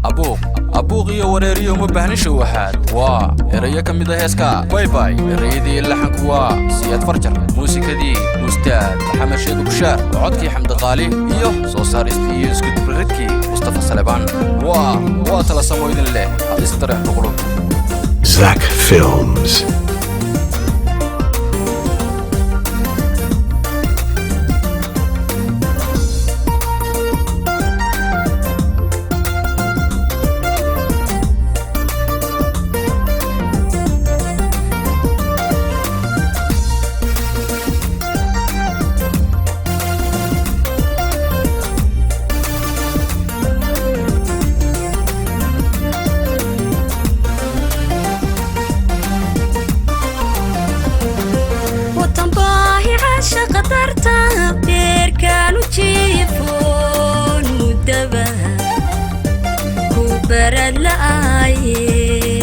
أبوغ يا وريريو مبهن شوحات إريا كميدا هيسكا باي باي إريدي اللحن كوا سياد فرجر موسيقى دي مستاد محمد شيخ بشار وعدكي حمد غالي إيوه صوصار استيو سكت بريدكي مصطفى سليبان تلا سمو إذن الله استريح بقلوب Zach Films. قدرتها بير كانوا تشيفون مدبا كوبر اللاي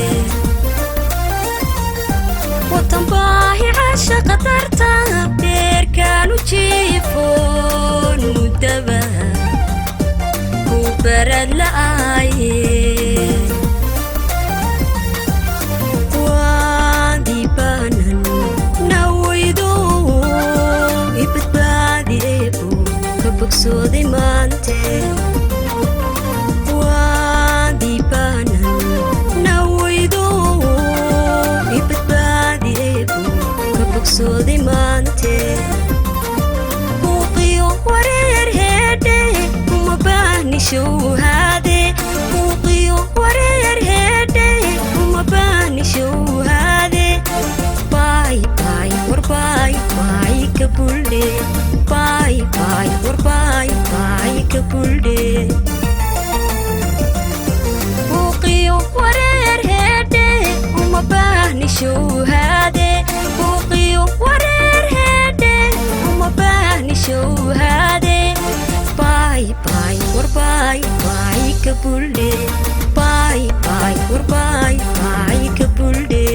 وطنباهي عاشا قدرتها بير كانوا تشيفون مدبا كوبر اللاي Sodi mante wadi banan nawido ibadbadi ebu kabuk sodi mante buqiyo wareer hede mabani shuhade buqiyo wareer hede mabani shuhade bye bye or bye bye kabulle bye bye or bye bye kabulle buqiyo wareer hede uma bahni shuhade buqiyo wareer hede uma bahni shuhade bye bye or bye bye kabulle bye bye or bye bye kabulle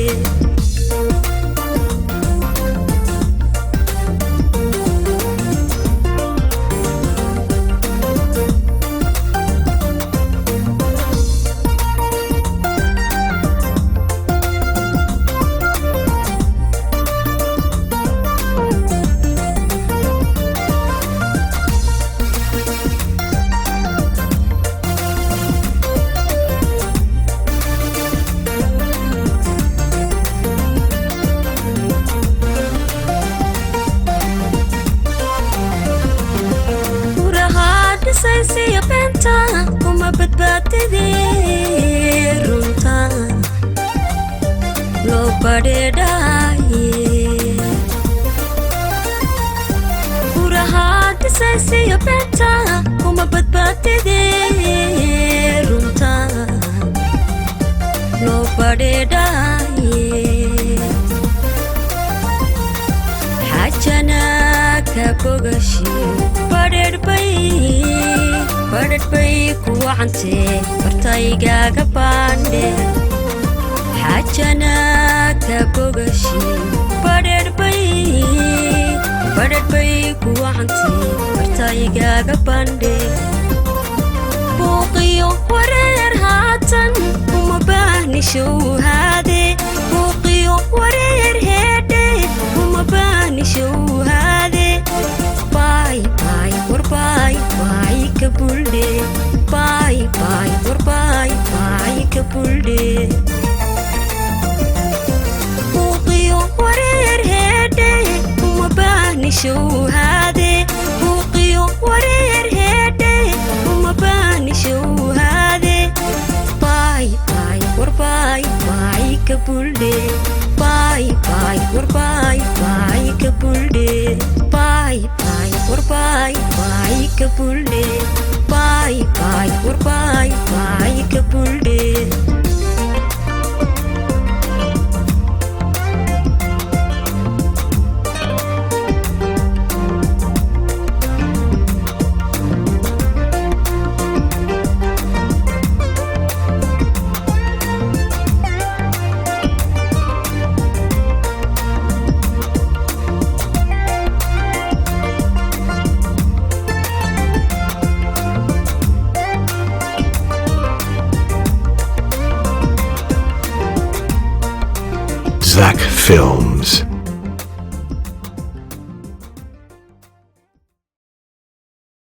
سيسي بنتا وما بتباتدي رونتا لو بداي ورهاد سيسي بنتا وما بتباتدي رونتا لو بداي حاجنا كبوغشي بدر بي كوعنتي برتايقا قباندي حاجنا كبوغشي بدر بي كوعنتي برتايقا قباندي بوقيو ورير هاتن وما باني شو هادي بوقيو ورير هيدي وما باني شو هادي باي باي ور باي باي kabulle bye bye or bye bye kabulle buqiyo wareer hede uma bahni shuhade buqiyo wareer hede uma bahni shuhade bye bye or bye bye kabulle bye bye or bye bye kabulle bye bye or bye bye kabulle bye bye or bye bye kabulle Zach Films.